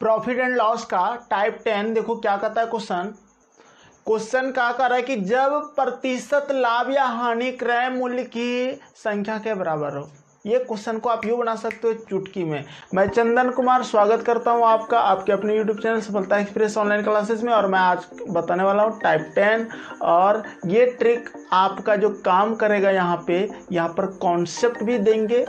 Profit and loss का type 10 देखो क्या कहता है क्वेश्चन क्या कर रहा है कि जब प्रतिशत लाभ या हानि क्रय मूल्य की संख्या के बराबर हो। ये क्वेश्चन को आप यूँ बना सकते हो चुटकी में। मैं चंदन कुमार स्वागत करता हूँ आपका आपके अपने यूट्यूब चैनल सफलता एक्सप्रेस ऑनलाइन क्लासेस में। और मैं आज बताने वाला हूँ टाइप 10 और ये ट्रिक आपका जो काम करेगा यहाँ पर कॉन्सेप्ट भी देंगे,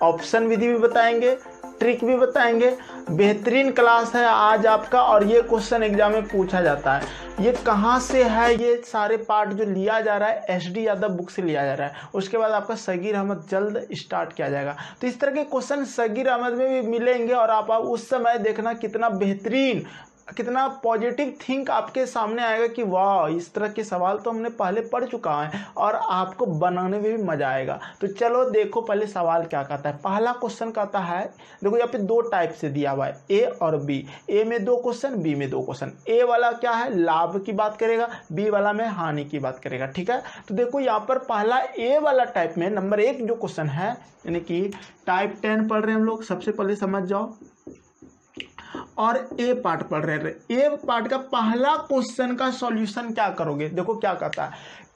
ऑप्शन विधि भी बताएंगे, ट्रिक भी बताएंगे। बेहतरीन क्लास है आज आपका। और ये क्वेश्चन एग्जाम में पूछा जाता है। ये कहाँ से है? ये सारे पार्ट जो लिया जा रहा है एसडी यादव बुक से लिया जा रहा है। उसके बाद आपका सगीर अहमद जल्द स्टार्ट किया जाएगा। तो इस तरह के क्वेश्चन सगीर अहमद में भी मिलेंगे और आप उस समय देखना कितना बेहतरीन, कितना पॉजिटिव थिंक आपके सामने आएगा कि वाह, इस तरह के सवाल तो हमने पहले पढ़ चुका है और आपको बनाने में भी मजा आएगा। तो चलो देखो पहले सवाल क्या कहता है। पहला क्वेश्चन कहता है, देखो यहाँ पे दो टाइप से दिया हुआ है, ए और बी। ए में 2 क्वेश्चन, बी में 2 क्वेश्चन। ए वाला क्या है, लाभ की बात करेगा, बी वाला में हानि की बात करेगा। ठीक है, तो देखो यहाँ पर पहला ए वाला टाइप में नंबर 1 जो क्वेश्चन है, यानी कि टाइप 10 पढ़ रहे हैं हम लोग, सबसे पहले समझ जाओ। और ए पार्ट पढ़ रहे हैं। ए पार्ट का पहला क्वेश्चन का सॉल्यूशन क्या करोगे? देखो क्या कहता है,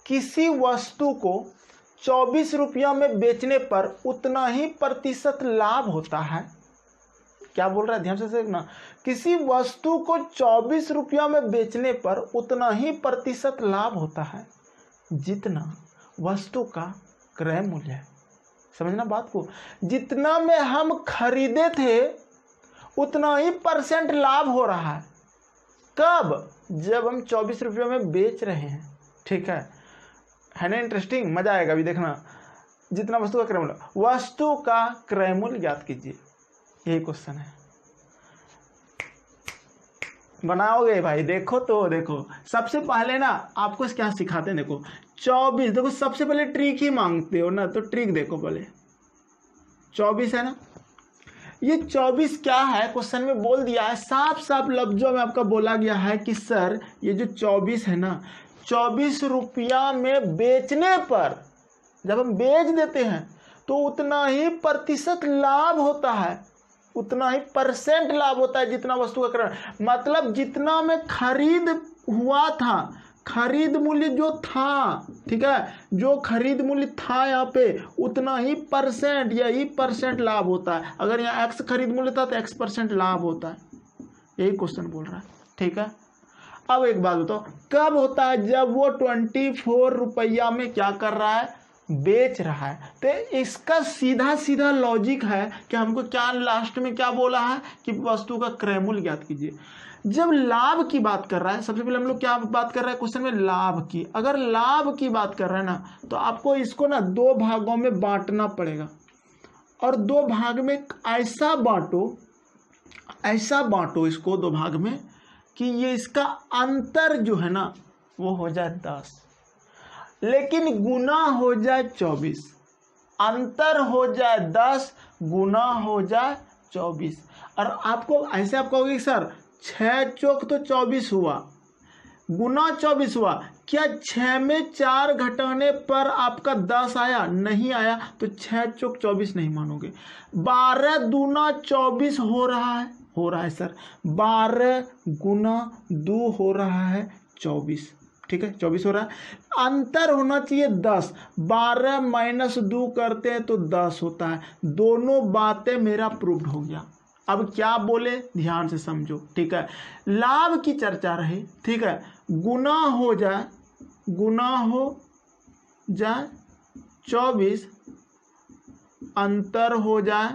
किसी वस्तु को 24 रुपया में बेचने पर उतना ही प्रतिशत लाभ होता है। क्या बोल रहा है, ध्यान से देखना। किसी वस्तु को 24 रुपया में बेचने पर उतना ही प्रतिशत लाभ होता है जितना वस्तु का क्रय मूल्य है। समझना बात को, जितना में हम खरीदे थे उतना ही % लाभ हो रहा है। कब? जब हम 24 रुपये में बेच रहे हैं। ठीक है ना? इंटरेस्टिंग, मजा आएगा अभी देखना। जितना वस्तु का क्रय मूल्य, वस्तु का क्रय मूल्य ज्ञात कीजिए, यही क्वेश्चन है। बनाओगे भाई? देखो तो देखो, सबसे पहले ना आपको क्या सिखाते हैं, देखो 24, देखो सबसे पहले ट्रिक ही मांगते हो ना, तो ट्रिक देखो पहले। 24 है ना, ये 24 क्या है क्वेश्चन में बोल दिया है, साफ साफ लफ्जों में आपका बोला गया है कि सर ये जो 24 है ना, 24 रुपया में बेचने पर, जब हम बेच देते हैं तो उतना ही प्रतिशत लाभ होता है, उतना ही % लाभ होता है जितना वस्तु का क्रय, मतलब जितना में खरीद हुआ था, खरीद मूल्य जो था, ठीक है, जो खरीद मूल्य था यहाँ पे उतना ही % यही % लाभ होता है। अगर यहाँ x खरीद मूल्य था तो x% लाभ होता है। यही क्वेश्चन बोल रहा है। ठीक है, अब एक बात बताओ, कब होता है? जब वो 24 रुपया में क्या कर रहा है, बेच रहा है। तो इसका सीधा सीधा लॉजिक है कि हमको क्या लास्ट में क्या बोला है कि वस्तु का क्रय मूल्य ज्ञात कीजिए। जब लाभ की बात कर रहा है, सबसे पहले हम लोग क्या बात कर रहे हैं क्वेश्चन में, लाभ की। अगर लाभ की बात कर रहे हैं ना, तो आपको इसको ना 2 भागों में बांटना पड़ेगा। और 2 भाग में ऐसा बांटो इसको 2 भाग में कि ये इसका अंतर जो है ना वो हो जाए 10, लेकिन गुना हो जाए 24। अंतर हो जाए 10, गुना हो जाए 24। और आपको ऐसे आप कहोगे सर 6 चौक तो 24 हुआ, गुना 24 हुआ, क्या 6 में 4 घटाने पर आपका 10 आया? नहीं आया, तो 6 चौक 24 नहीं मानोगे। 12 दूना 24 हो रहा है सर, 12 गुना 2 हो रहा है 24। ठीक है, 24 हो रहा है। अंतर होना चाहिए 10, 12 माइनस 2 करते हैं तो 10 होता है। दोनों बातें मेरा प्रूव्ड हो गया। अब क्या बोले, ध्यान से समझो। ठीक है, लाभ की चर्चा रही। ठीक है, गुना हो जाए 24, अंतर हो जाए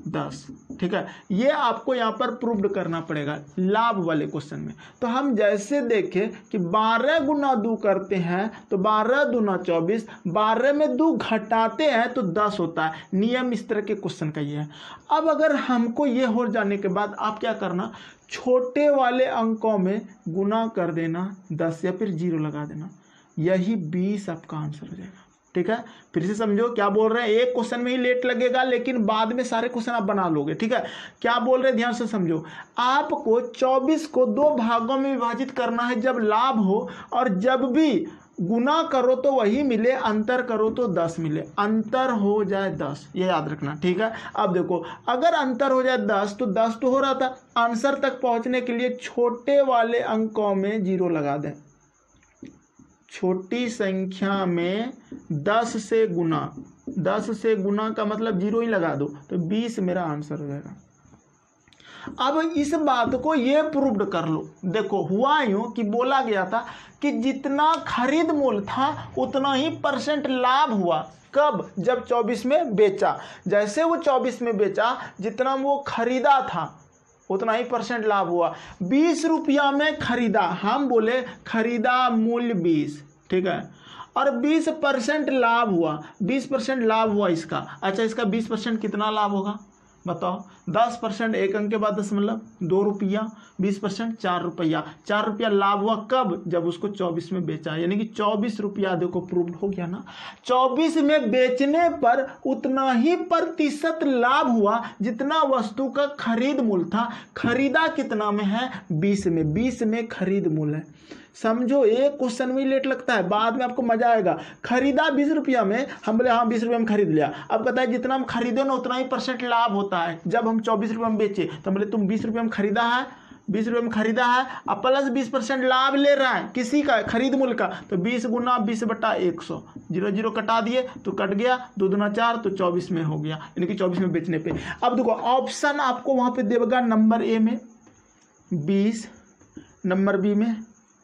10। ठीक है, ये आपको यहाँ पर प्रूव्ड करना पड़ेगा लाभ वाले क्वेश्चन में। तो हम जैसे देखें कि 12 गुना 2 करते हैं तो 12 दूना 24, 12 में 2 घटाते हैं तो 10 होता है। नियम इस तरह के क्वेश्चन का ये है। अब अगर हमको ये हो जाने के बाद आप क्या करना, छोटे वाले अंकों में गुना कर देना 10 या फिर 0 लगा देना, यही 20 आपका आंसर हो जाएगा। ठीक है, फिर से समझो क्या बोल रहे हैं। एक क्वेश्चन में ही लेट लगेगा लेकिन बाद में सारे क्वेश्चन आप बना लोगे। ठीक है, क्या बोल रहे हैं ध्यान से समझो। आपको 24 को 2 भागों में विभाजित करना है जब लाभ हो, और जब भी गुना करो तो वही मिले, अंतर करो तो 10 मिले, अंतर हो जाए 10, ये याद रखना, ठीक है। अब देखो अगर अंतर हो जाए 10 तो 10 तो हो रहा था, आंसर तक पहुंचने के लिए छोटे वाले अंकों में 0 लगा दें। छोटी संख्या में 10 से गुना, 10 से गुना का मतलब 0 ही लगा दो, तो 20 मेरा आंसर हो जाएगा। अब इस बात को ये प्रूव्ड कर लो। देखो हुआ यूं कि बोला गया था कि जितना खरीद मूल्य था उतना ही % लाभ हुआ। कब? जब 24 में बेचा। जैसे वो 24 में बेचा, जितना वो खरीदा था उतना ही % लाभ हुआ। 20 रुपया में खरीदा, हम बोले खरीदा मूल्य 20, ठीक है, और 20% लाभ हुआ, 20% लाभ हुआ इसका। अच्छा इसका 20% कितना लाभ होगा बताओ? 10% एक अंक के बाद दशमलव, 2 रुपया, 20% 4 रुपया, 4 रुपया लाभ हुआ। कब? जब उसको 24 में बेचा, यानी कि 24 रुपया। देखो प्रूव्ड हो गया ना। 24 में बेचने पर उतना ही % लाभ हुआ जितना वस्तु का खरीद मूल्य था। खरीदा कितना में है? 20 में, 20 में खरीद मूल्य है। समझो एक क्वेश्चन में लेट लगता है, बाद में आपको मजा आएगा। खरीदा 20 रुपया में, हम बोले हाँ 20 रुपया में खरीद लिया। अब कहता है जितना हम खरीदो ना उतना ही % लाभ होता है। जब हम 24 रुपया में बेचे तो बोले तुम 20 रुपया में खरीदा है, 20 रुपये में खरीदा है, अब प्लस 20% लाभ ले रहा है किसी का, खरीद मूल्य का, तो 20 गुना 20/100, 0 0 कटा दिए तो कट गया, 2 दूना 4 तो 24 में हो गया, यानी कि 24 में बेचने पे। अब देखो ऑप्शन आपको वहाँ पे देगा, नंबर ए में 20, नंबर बी में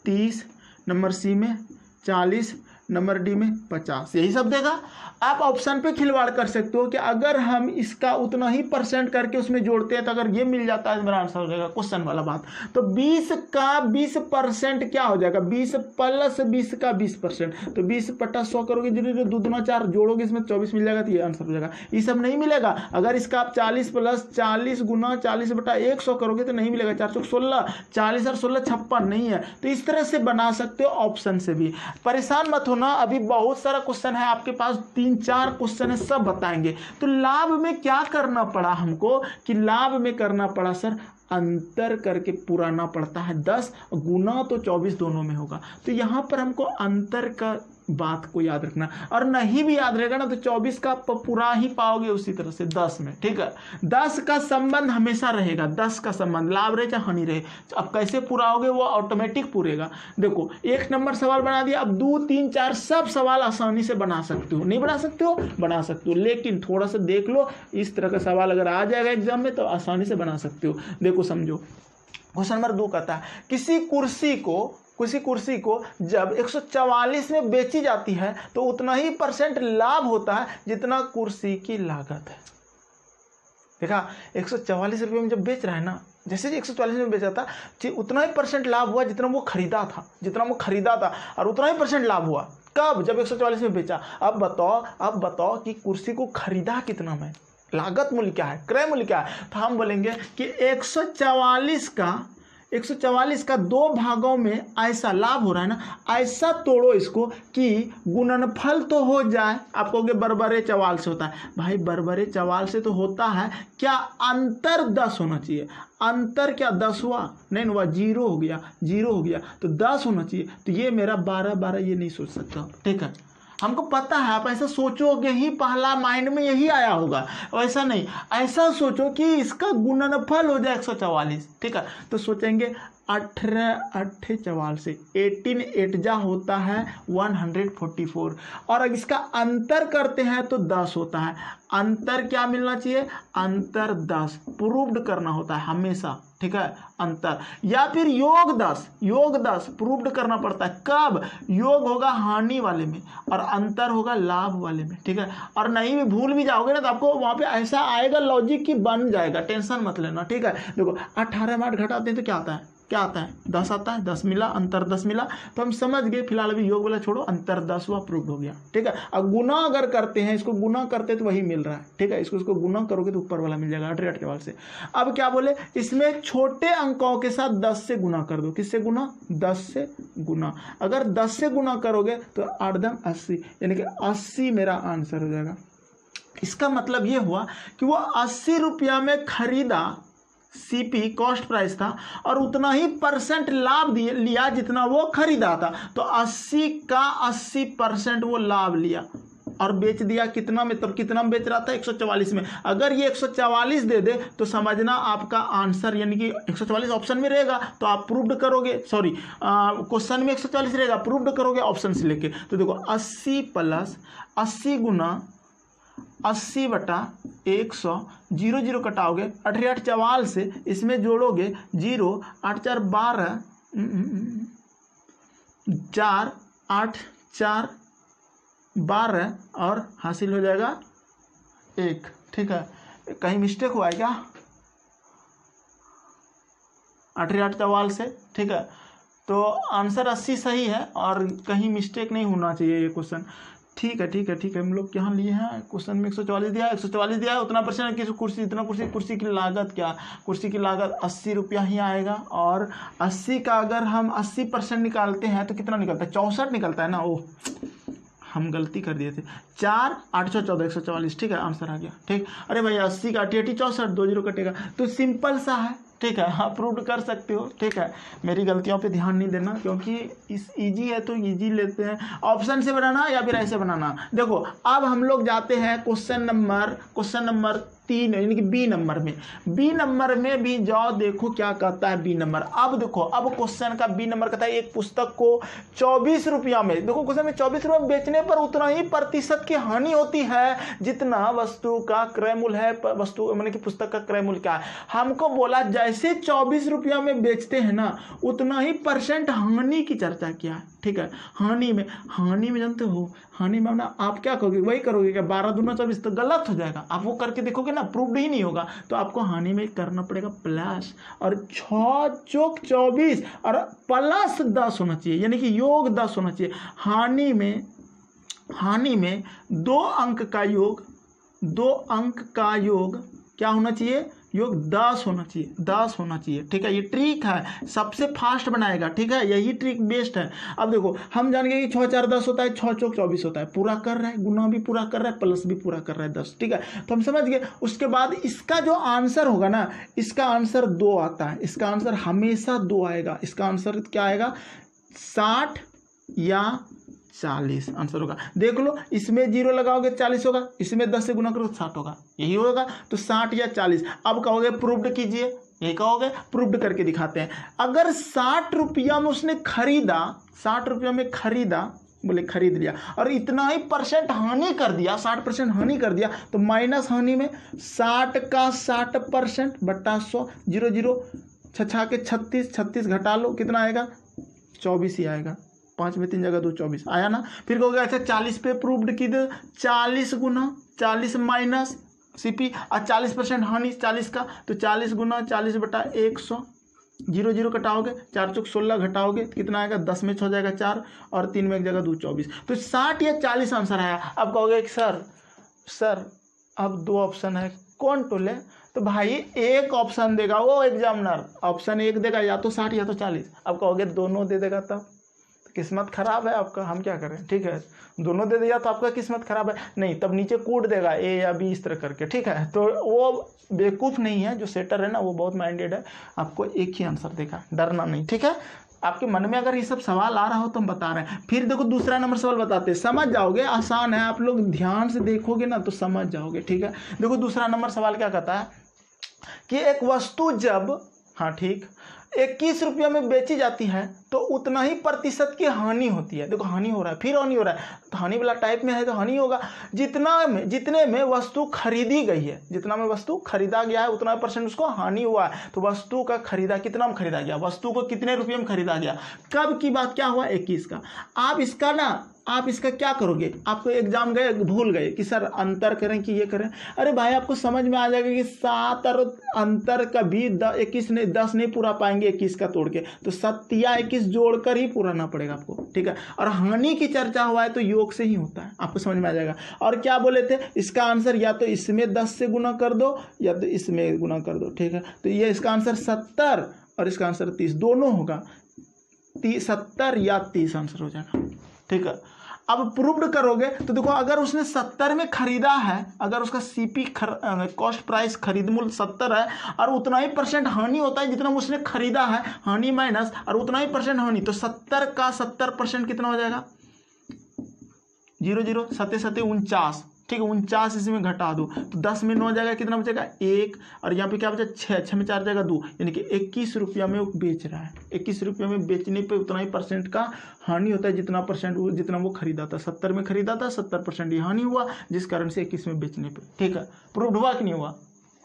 30, नंबर सी में 40, नंबर डी में 50, यही सब देगा। आप ऑप्शन पे खिलवाड़ कर सकते हो कि अगर हम इसका उतना ही % करके उसमें जोड़ते हैं तो अगर ये मिल जाता है तो मेरा आंसर हो जाएगा, क्वेश्चन वाला बात। तो 20 का 20% क्या हो जाएगा? 20 प्लस 20 का 20%, तो 20/100 करोगे, 2 दूना 4 जोड़ोगे, इसमें 24 मिल जाएगा, तो ये आंसर हो जाएगा। ये सब नहीं मिलेगा। अगर इसका आप 40 प्लस 40 गुना 40/100 करोगे तो नहीं मिलेगा, 4 चौक 16, 40 और 16 56 नहीं है। तो इस तरह से बना सकते हो ऑप्शन से भी। परेशान मत होना, अभी बहुत सारा क्वेश्चन है आपके पास, 3-4 क्वेश्चन है, सब बताएंगे। तो लाभ में क्या करना पड़ा हमको कि लाभ में करना पड़ा सर अंतर करके पुराना पड़ता है। 10 गुना तो 24 दोनों में होगा, तो यहाँ पर हमको अंतर का बात को याद रखना, और नहीं भी याद रहेगा ना तो 24 का पूरा ही पाओगे उसी तरह से 10 में, ठीक है। 10 का संबंध हमेशा रहेगा, 10 का संबंध, लाभ रहे चाहे हानि रहे। अब कैसे पूरा होगे वो ऑटोमेटिक पूरेगा। देखो 1 नंबर सवाल बना दिया, अब 2, 3, 4 सब सवाल आसानी से बना सकते हो। नहीं बना सकते हो? बना सकते हो, लेकिन थोड़ा सा देख लो, इस तरह का सवाल अगर आ जाएगा एग्जाम में तो आसानी से बना सकते हो। देखो समझो, क्वेश्चन नंबर 2 कहता है किसी कुर्सी को जब 144 में बेची जाती है तो उतना ही % लाभ होता है जितना कुर्सी की लागत है। देखा 144 रुपये में जब बेच रहा है ना, जैसे 144 में बेचा था, उतना ही % लाभ हुआ जितना वो खरीदा था, और उतना ही % लाभ हुआ। कब? जब 144 में बेचा। अब बताओ कि कुर्सी को खरीदा कितना में, लागत मूल्य क्या है, क्रय मूल्य क्या है? तो हम बोलेंगे कि 144 का 2 भागों में ऐसा लाभ हो रहा है ना, ऐसा तोड़ो इसको कि गुणनफल तो हो जाए। आप कहोगे बरबरे चवाल से होता है, भाई बरबरे चवाल से तो होता है, क्या अंतर 10 होना चाहिए। अंतर क्या 10 हुआ? नहीं हुआ, 0 हो गया, तो 10 होना चाहिए। तो ये मेरा 12 ये नहीं सोच सकता, ठीक है। हमको पता है आप ऐसा सोचोगे ही, पहला माइंड में यही आया होगा। वैसा नहीं, ऐसा सोचो कि इसका गुणनफल हो जाए 144, ठीक है। तो सोचेंगे 18 8 44 से 18 8 जा होता है 144, और अगर इसका अंतर करते हैं तो 10 होता है। अंतर क्या मिलना चाहिए? अंतर 10 प्रूव्ड करना होता है हमेशा, ठीक है। अंतर या फिर योग 10 प्रूव्ड करना पड़ता है। कब? योग होगा हानि वाले में और अंतर होगा लाभ वाले में, ठीक है। और नहीं भी भूल भी जाओगे ना तो आपको वहां पे ऐसा आएगा लॉजिक की बन जाएगा, टेंशन मत लेना, ठीक है। देखो 18 में 8 घटाते हैं तो क्या आता है 10 आता है, 10 मिला, अंतर 10 मिला, तो हम समझ गए। फिलहाल अभी योग वाला छोड़ो, अंतर 10 हुआ, प्रूव्ड हो गया, ठीक है। अब गुना अगर करते हैं, इसको गुना करते हैं तो वही मिल रहा है, ठीक है। इसको गुना करोगे तो ऊपर वाला मिल जाएगा 8 8 के वाल से। अब क्या बोले, इसमें छोटे अंकों के साथ 10 से गुना कर दो। किससे गुना? 10 से गुना। अगर 10 से गुना करोगे तो 8 10 80, यानी कि 80 मेरा आंसर हो जाएगा। इसका मतलब ये हुआ कि वो 80 रुपया में खरीदा, सीपी कॉस्ट प्राइस था और उतना ही परसेंट लाभ लिया जितना वो खरीदा था। तो 80 का 80% वो लाभ लिया और बेच दिया कितना में, तब कितना में बेच रहा था 144 में। अगर ये 144 दे दे तो समझना आपका आंसर यानी कि 144 ऑप्शन में रहेगा तो आप प्रूव्ड करोगे, सॉरी क्वेश्चन में 144 रहेगा, प्रूव्ड करोगे ऑप्शन से लेके। तो देखो 80 प्लस 80 गुना 80 बटा 100, 0 0 कटाओगे 8 8 44 से, इसमें जोड़ोगे 0 8 4 12 4 8 4 12 और हासिल हो जाएगा 1। ठीक है, कहीं मिस्टेक हुआ है क्या 8 8 44 से? ठीक है, तो आंसर 80 सही है और कहीं मिस्टेक नहीं होना चाहिए ये क्वेश्चन। ठीक है ठीक है ठीक है, हम लोग यहाँ लिए हैं क्वेश्चन में 144 दिया है, 144 दिया है, उतना परसेंट किस कुर्सी, इतना कुर्सी, कुर्सी की लागत क्या, कुर्सी की लागत 80 रुपया ही आएगा। और 80 का अगर हम 80% निकालते हैं तो कितना निकलता है, 64 निकलता है ना। ओह हम गलती कर दिए थे, 4 8 14 144। ठीक है, आंसर आ गया। ठीक, अरे भाई 80 का 80 64, 2 0 कटेगा, तो सिंपल सा है। ठीक है, आप प्रूव कर सकते हो। ठीक है, मेरी गलतियों पे ध्यान नहीं देना क्योंकि इस इजी है तो इजी लेते हैं। ऑप्शन से बनाना या फिर ऐसे बनाना। देखो अब हम लोग जाते हैं क्वेश्चन नंबर 3 यानी कि बी नंबर में। बी नंबर में भी जाओ, देखो क्या कहता है बी नंबर। अब देखो, अब क्वेश्चन का बी नंबर कहता है एक पुस्तक को 24 रुपया में, देखो क्वेश्चन में 24 रुपये में बेचने पर उतना ही प्रतिशत की हानि होती है जितना वस्तु का क्रय मूल्य है। वस्तु माने कि पुस्तक का क्रय मूल्य क्या है, हमको बोला जैसे 24 रुपया में बेचते हैं ना उतना ही % हानि की चर्चा किया है। ठीक है, हानि में जानते हो, हानि में ना आप क्या करोगे, वही करोगे क्या 12 दूना 24, तो गलत हो जाएगा। आप वो करके देखोगे ना, प्रूव्ड ही नहीं होगा। तो आपको हानि में करना पड़ेगा प्लस, और 6 चौक 24 और प्लस 10 होना चाहिए, यानी कि योग 10 होना चाहिए। हानि में 2 अंक का योग क्या होना चाहिए, योग 10 होना चाहिए। ठीक है, ये ट्रिक है, सबसे फास्ट बनाएगा। ठीक है, यही ट्रिक बेस्ट है। अब देखो हम जान गए कि 6 4 10 होता है, 6 चौक 24 होता है, पूरा कर रहा है, गुना भी पूरा कर रहा है, प्लस भी पूरा कर रहा है 10। ठीक है, तो हम समझ गए। उसके बाद इसका जो आंसर होगा ना, इसका आंसर 2 आता है, इसका आंसर हमेशा 2 आएगा। इसका आंसर क्या आएगा, 60 या 40 आंसर होगा। देख लो, इसमें 0 लगाओगे 40 होगा, इसमें 10 से गुना करो 60 होगा, यही होगा। तो 60 या 40। अब कहोगे प्रूव्ड कीजिए, ये कहोगे प्रूव्ड करके दिखाते हैं। अगर 60 रुपया में उसने खरीदा, 60 रुपया में खरीदा, बोले खरीद लिया और इतना ही % हानि कर दिया, 60% हानि कर दिया, तो माइनस हानि में 60 का 60% बटा 100, 0 0 छछा के 36, 36 घटा लो, कितना आएगा 24 ही आएगा। 5 में 3 जगह 2 24 आया ना। फिर कहोगे अच्छा 40 पे प्रूव्ड की दे, 40 गुना 40 माइनस सीपी और 40% हानि 40 का, तो 40 गुना 40 बटा 100, 0 0 कटाओगे, 4 चौक 16 घटाओगे कितना आएगा, 10 में 6 जाएगा 4 और 3 में 1 जगह 2 24। तो 60 या 40 आंसर आया। अब कहोगे सर अब 2 ऑप्शन है, कौन टोले? तो भाई एक ऑप्शन देगा वो एग्जामिनर, ऑप्शन 1 देगा या तो 60 या तो 40। अब कहोगे दोनों दे देगा तब किस्मत खराब है आपका, हम क्या करें। ठीक है, दोनों दे दिया तो आपका किस्मत खराब है। नहीं, तब नीचे कूट देगा ए या बी इस तरह करके। ठीक है, तो वो बेवकूफ़ नहीं है, जो सेटर है ना वो बहुत माइंडेड है, आपको एक ही आंसर देगा, डरना नहीं। ठीक है, आपके मन में अगर ये सब सवाल आ रहा हो तो हम बता रहे हैं। फिर देखो दूसरा नंबर सवाल बताते हैं, समझ जाओगे, आसान है, आप लोग ध्यान से देखोगे ना तो समझ जाओगे। ठीक है, देखो दूसरा नंबर सवाल क्या कहता है कि एक वस्तु जब 21 रुपया में बेची जाती है तो उतना ही % की हानि होती है। देखो हानि हो रहा है, फिर हानि हो रहा है, तो हानि वाला टाइप में है तो हानि होगा जितने में वस्तु खरीदी गई है, जितना में वस्तु खरीदा गया है उतना % उसको हानि हुआ है। तो वस्तु का खरीदा कितना में खरीदा गया, वस्तु को कितने रुपये में खरीदा गया, कब की बात क्या हुआ 21 का। आप इसका क्या करोगे, आपको एग्जाम गए भूल गए कि सर अंतर करें कि ये करें, अरे भाई आपको समझ में आ जाएगा कि 7 और अंतर कभी 10 नहीं पूरा पाएंगे 21 का तोड़ के, तो 7 या 21 जोड़कर ही पूराना पड़ेगा आपको। ठीक है, और हानि की चर्चा हुआ है तो योग से ही होता है, आपको समझ में आ जाएगा। और क्या बोले थे, इसका आंसर या तो इसमें 10 से गुना कर दो या तो इसमें गुना कर दो। ठीक है, तो ये इसका आंसर 70 और इसका आंसर 30 दोनों होगा, 70 या 30 आंसर हो जाएगा। ठीक है, अब प्रूव्ड करोगे तो देखो, अगर उसने 70 में खरीदा है, अगर उसका सीपी कॉस्ट प्राइस खरीद मूल्य 70 है और उतना ही % हानि होता है जितना उसने खरीदा है, हानि माइनस और उतना ही % हानि, तो 70 का 70% कितना हो जाएगा? 0 0 7 7 49, ठीक है, 49 इसमें घटा दो तो 10 में 9 जाएगा, कितना बचेगा? 1, और यहाँ पे क्या बचा? 6, 6 में 4 जाएगा 2, यानी कि 21 रुपया में वो बेच रहा है। 21 रुपया में बेचने पे उतना ही % का हानि होता है जितना जितना वो खरीदा था। 70 में खरीदा था, 70% ये हानि हुआ, जिस कारण से 21 में बेचने पे, ठीक है। प्रूव्ड हुआ कि नहीं हुआ?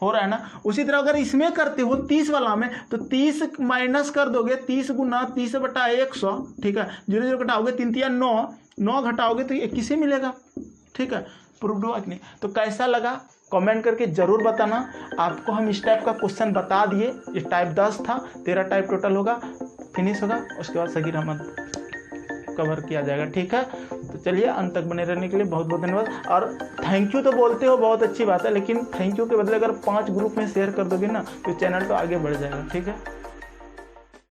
हो रहा है ना। उसी तरह अगर इसमें करते हो 30 वाला में, तो 30 माइनस कर दोगे, 30 गुना 30/100, ठीक है, 0 0 घटाओगे, 3 3 9, 9 घटाओगे तो 21 ही मिलेगा, ठीक है। प्रूव्ड हुआ कि नहीं? तो कैसा लगा कमेंट करके जरूर बताना। आपको हम इस टाइप का क्वेश्चन बता दिए, ये टाइप 10 था, 13 टाइप टोटल होगा, फिनिश होगा, उसके बाद सगीर अहमद कवर किया जाएगा, ठीक है। तो चलिए, अंत तक बने रहने के लिए बहुत बहुत धन्यवाद। और थैंक यू तो बोलते हो, बहुत अच्छी बात है, लेकिन थैंक यू के बदले अगर 5 ग्रुप में शेयर कर दोगे ना तो चैनल तो आगे बढ़ जाएगा, ठीक है।